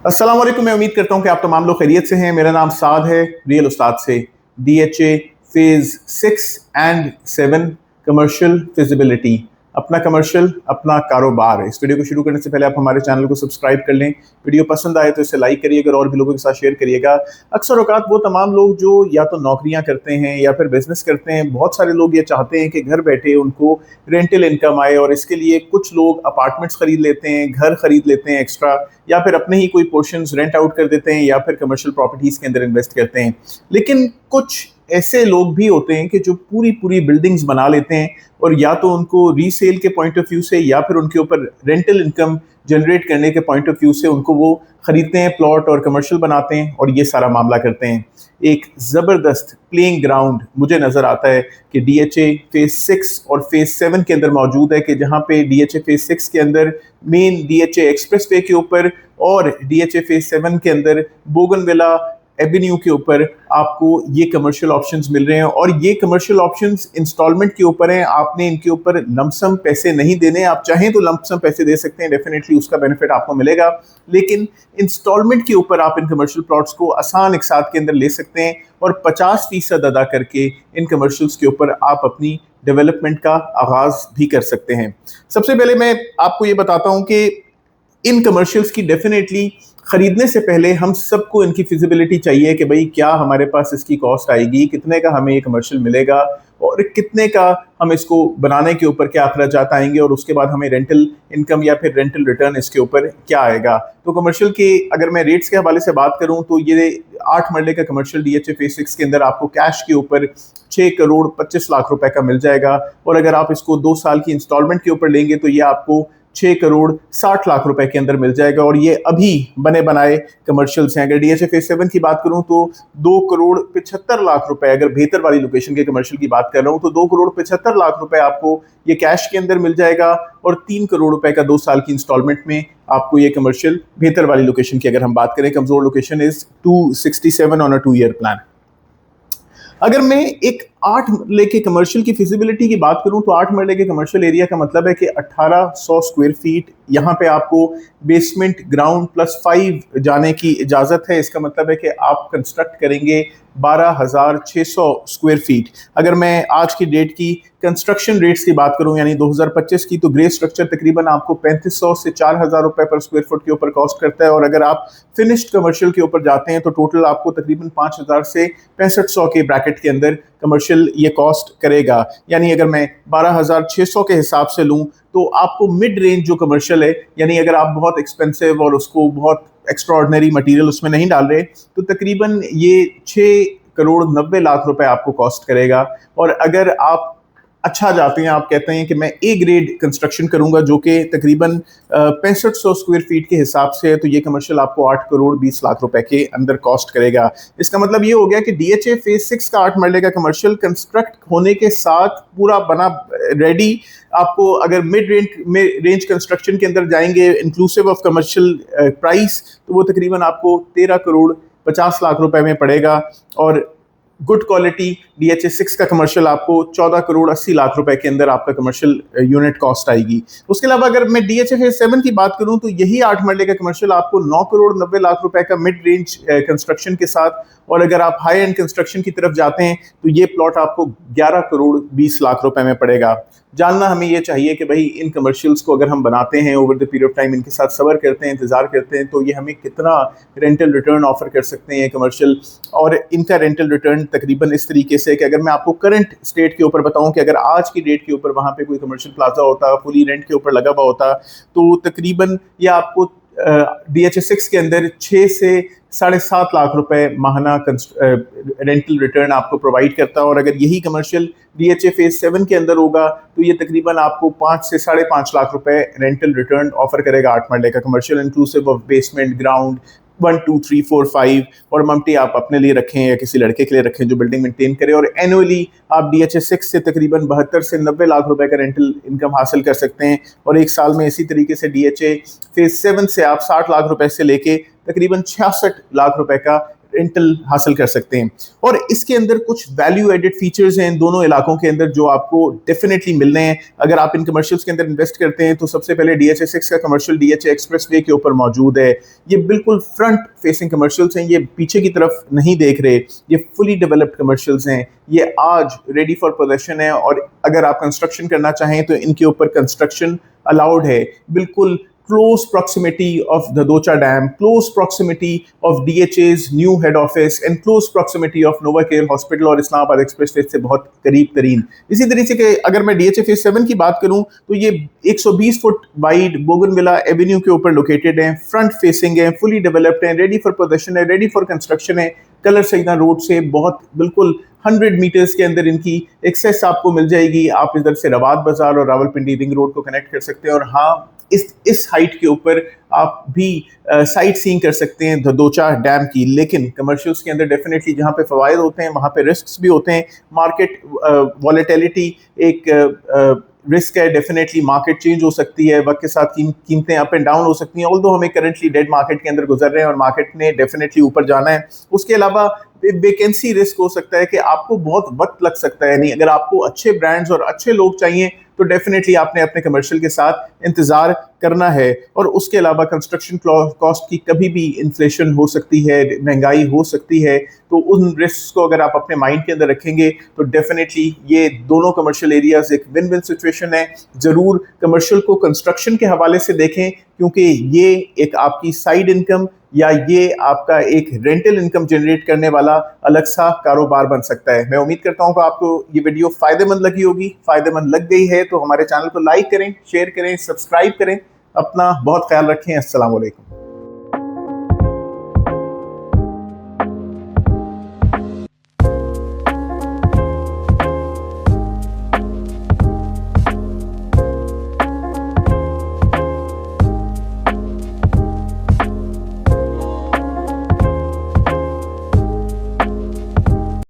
अस्सलाम वालेकुम। मैं उम्मीद करता हूं कि आप तमाम लोग खैरियत से हैं। मेरा नाम साद है, रियल उस्ताद से। DHA phase 6 and 7 commercial feasibility, अपना कमर्शियल अपना कारोबार। इस वीडियो को शुरू करने से पहले आप हमारे चैनल को सब्सक्राइब कर लें। वीडियो पसंद आए तो इसे लाइक करिएगा और भी लोगों के साथ शेयर करिएगा। अक्सर औकात वो तमाम लोग जो या तो नौकरियां करते हैं या फिर बिजनेस करते हैं, बहुत सारे लोग ये चाहते हैं कि घर बैठे उनको रेंटल इनकम आए, और इसके लिए कुछ लोग अपार्टमेंट्स खरीद लेते हैं, घर खरीद लेते हैं एक्स्ट्रा, या फिर अपने ही कोई पोर्शंस रेंट आउट कर देते हैं, या फिर कमर्शियल प्रॉपर्टीज के अंदर इन्वेस्ट करते हैं। लेकिन कुछ ऐसे लोग भी होते हैं कि जो पूरी पूरी बिल्डिंग्स बना लेते हैं, और या तो उनको रीसेल के पॉइंट ऑफ व्यू से या फिर उनके ऊपर रेंटल इनकम जनरेट करने के पॉइंट ऑफ व्यू से उनको वो खरीदते हैं प्लॉट और कमर्शियल बनाते हैं और ये सारा मामला करते हैं। एक ज़बरदस्त प्लेइंग ग्राउंड मुझे नज़र आता है कि डीएचए फेज 6 और फेज 7 के अंदर मौजूद है, कि जहाँ पे डीएचए फेज 6 के अंदर मेन डीएचए एक्सप्रेस वे के ऊपर और डीएचए फेज 7 के अंदर बोगनविला एवेन्यू के ऊपर आपको ये कमर्शियल ऑप्शंस मिल रहे हैं। और ये कमर्शियल ऑप्शंस इंस्टॉलमेंट के ऊपर हैं, आपने इनके ऊपर लमसम पैसे नहीं देने। आप चाहें तो लमसम पैसे दे सकते हैं, डेफिनेटली उसका बेनिफिट आपको मिलेगा, लेकिन इंस्टॉलमेंट के ऊपर आप इन कमर्शियल प्लॉट्स को आसान एक साथ के अंदर ले सकते हैं और 50% अदा करके इन कमर्शियल्स के ऊपर आप अपनी डेवलपमेंट का आगाज भी कर सकते हैं। सबसे पहले मैं आपको ये बताता हूँ कि इन कमर्शियल्स की डेफिनेटली खरीदने से पहले हम सबको इनकी फिजिबिलिटी चाहिए कि भाई क्या हमारे पास इसकी कॉस्ट आएगी, कितने का हमें ये कमर्शियल मिलेगा और कितने का हम इसको बनाने के ऊपर क्या अखराजात आएंगे, और उसके बाद हमें रेंटल इनकम या फिर रेंटल रिटर्न इसके ऊपर क्या आएगा। तो कमर्शियल के अगर मैं रेट्स के हवाले से बात करूं तो ये 8 मरले का कमर्शियल डीएचए फेज 6 के अंदर आपको कैश के ऊपर 6 करोड़ 25 लाख रुपए का मिल जाएगा, और अगर आप इसको 2 साल की इंस्टॉलमेंट के ऊपर लेंगे तो ये आपको 6 करोड़ 60 लाख रुपए के अंदर मिल जाएगा। और ये अभी बने बनाए कमर्शियल्स हैं। अगर डीएचए फेज 7 की बात करूं तो 2 करोड़ 75 लाख रुपए, अगर बेहतर वाली लोकेशन के कमर्शियल की बात कर रहा हूं तो 2 करोड़ 75 लाख रुपए आपको ये कैश के अंदर मिल जाएगा, और 3 करोड़ रुपए का 2 साल की इंस्टॉलमेंट में आपको ये कमर्शियल बेहतर वाली लोकेशन की अगर हम बात करें, कमजोर location is 267 on a 2 year plan. अगर मैं एक 8 मरले के कमर्शियल की फिजिबिलिटी की बात करूं तो 8 मरले के कमर्शियल एरिया का मतलब है कि 1800 स्क्वायर फीट यहाँ पे आपको बेसमेंट ग्राउंड प्लस 5 जाने की इजाज़त है। इसका मतलब है कि आप कंस्ट्रक्ट करेंगे 12,600 स्क्वायर फीट। अगर मैं आज की डेट की कंस्ट्रक्शन रेट्स की बात करूं यानी 2025 की, तो ग्रे स्ट्रक्चर तकरीबन आपको 3500 से 4,000 रुपए पर स्क्वायर फुट के ऊपर कॉस्ट करता है, और अगर आप फिनिश्ड कमर्शियल के ऊपर जाते हैं तो टोटल आपको तकरीबन 5,000 से 6500 के ब्रैकेट के अंदर कमर्शियल ये कॉस्ट करेगा। यानी अगर मैं 12,600 के हिसाब से लूं तो आपको मिड रेंज जो कमर्शियल है, यानी अगर आप बहुत एक्सपेंसिव और उसको बहुत एक्स्ट्राऑर्डिनरी मटेरियल उसमें नहीं डाल रहे, तो तकरीबन ये 6 करोड़ 90 लाख रुपए आपको कॉस्ट करेगा। और अगर आप अच्छा जाते हैं, आप कहते हैं कि मैं ए ग्रेड कंस्ट्रक्शन करूंगा जो कि तकरीबन 6500 स्क्वायर फीट के हिसाब से है, तो ये कमर्शियल आपको 8 करोड़ 20 लाख रुपए के अंदर कॉस्ट करेगा। इसका मतलब ये हो गया कि डीएचए फेज 6 का 8 मरले का कमर्शियल कंस्ट्रक्ट होने के साथ पूरा बना रेडी आपको, अगर मिड रेंज कंस्ट्रक्शन के अंदर जाएंगे इंक्लूसिव ऑफ कमर्शियल प्राइस, तो वो तकरीबन आपको 13 करोड़ 50 लाख रुपए में पड़ेगा। और गुड क्वालिटी डीएचए 6 का कमर्शियल आपको 14 करोड़ 80 लाख रुपए के अंदर आपका कमर्शियल यूनिट कॉस्ट आएगी। उसके अलावा अगर मैं डीएचए फेज 7 की बात करूं तो यही 8 मरले का कमर्शियल आपको 9 करोड़ 90 लाख रुपए का मिड रेंज कंस्ट्रक्शन के साथ, और अगर आप हाई एंड कंस्ट्रक्शन की तरफ जाते हैं तो ये प्लॉट आपको 11 करोड़ 20 लाख रुपए में पड़ेगा। जानना हमें ये चाहिए कि भाई इन कमर्शियल्स को अगर हम बनाते हैं over the period of time, इनके साथ सब्र करते हैं, इंतजार करते हैं, तो ये हमें कितना रेंटल रिटर्न ऑफर कर सकते हैं कमर्शियल। और इनका रेंटल रिटर्न तकरीबन इस तरीके से कि अगर मैं आपको करंट स्टेट के ऊपर बताऊं कि अगर आज की डेट के ऊपर वहाँ पे कोई कमर्शियल प्लाजा होता, फुली रेंट के ऊपर लगा हुआ होता, तो तकरीबन ये आपको डीएचए 6 के अंदर 6 से 7.5 लाख रुपए माहाना रेंटल रिटर्न आपको प्रोवाइड करता है। और अगर यही कमर्शियल डीएचए फेज 7 के अंदर होगा तो ये तकरीबन आपको 5 से 5.5 लाख रुपए रेंटल रिटर्न ऑफर करेगा 8 मरले का commercial, inclusive of basement ground 1 2 3 4 5, और ममटी आप अपने लिए रखें या किसी लड़के के लिए रखें जो बिल्डिंग मेंटेन करे। और एनुअली आप डीएचए 6 से तकरीबन 72 से 90 लाख रुपए का रेंटल इनकम हासिल कर सकते हैं, और एक साल में इसी तरीके से डीएचए फेज 7 से आप 60 लाख रुपए से लेके तकरीबन 66 लाख रुपए का रेंटल हासिल कर सकते हैं। और इसके अंदर कुछ वैल्यू एडेड फीचर्स हैं इन दोनों इलाकों के अंदर जो आपको डेफिनेटली मिलने हैं। अगर आप इन कमर्शियल्स के अंदर इन्वेस्ट करते हैं तो सबसे पहले DHA 6 का कमर्शियल DHA एक्सप्रेसवे के ऊपर मौजूद है। ये बिल्कुल फ्रंट फेसिंग कमर्शियल्स हैं, ये पीछे की तरफ नहीं देख रहे, ये फुली डेवलप्ड कमर्शियल्स हैं, ये आज रेडी फॉर पोजेशन है। और अगर आप कंस्ट्रक्शन करना चाहें तो इनके ऊपर कंस्ट्रक्शन अलाउड है। बिल्कुल close proximity of the Docha Dam, close proximity of DHA's new head office and close proximity of Novacare Hospital और इस्लामाबाद एक्सप्रेसवे से बहुत करीब तरीन। इसी तरीके से अगर मैं DHA फेज 7 की बात करूं तो ये 120 फुट वाइड बोगनविला एवेन्यू के ऊपर लोकेटेड है, फ्रंट फेसिंग है, फुली डेवलप्ड है, रेडी फॉर पोजेशन है, रेडी फॉर कंस्ट्रक्शन है। कलर सईदा रोड से बहुत बिल्कुल 100 मीटर्स के अंदर इनकी एक्सेस आपको मिल जाएगी। आप इधर से रवाद बाजार और रावलपिंडी रिंग रोड को कनेक्ट कर सकते हैं। और हाँ, इस हाइट के ऊपर आप भी साइट सीइंग कर सकते हैं दोचा डैम की। लेकिन कमर्शियल्स के अंदर डेफिनेटली जहाँ पे फवायद होते हैं वहाँ पे रिस्क्स भी होते हैं। मार्केट वॉलेटिलिटी एक रिस्क है, डेफिनेटली मार्केट चेंज हो सकती है, वक्त के साथ कीमतें अप एंड डाउन हो सकती हैं। ऑल्दो हमें करंटली डेड मार्केट के अंदर गुजर रहे हैं और मार्केट ने डेफिनेटली ऊपर जाना है। उसके अलावा वेकेंसी रिस्क हो सकता है कि आपको बहुत वक्त लग सकता है। नहीं, अगर आपको अच्छे ब्रांड्स और अच्छे लोग चाहिए तो डेफिनेटली आपने अपने कमर्शियल के साथ इंतजार करना है। और उसके अलावा कंस्ट्रक्शन कॉस्ट की कभी भी इन्फ्लेशन हो सकती है, महंगाई हो सकती है, तो उन रिस्क को अगर आप अपने माइंड के अंदर रखेंगे तो डेफिनेटली ये दोनों कमर्शियल एरियाज एक विन विन सिचुएशन है। जरूर कमर्शियल को कंस्ट्रक्शन के हवाले से देखें क्योंकि ये एक आपकी साइड इनकम या ये आपका एक रेंटल इनकम जनरेट करने वाला अलग सा कारोबार बन सकता है। मैं उम्मीद करता हूं कि आपको ये वीडियो फायदेमंद लगी होगी। फायदेमंद लग गई है तो हमारे चैनल को लाइक करें, शेयर करें, सब्सक्राइब करें। अपना बहुत ख्याल रखें। अस्सलाम वालेकुम।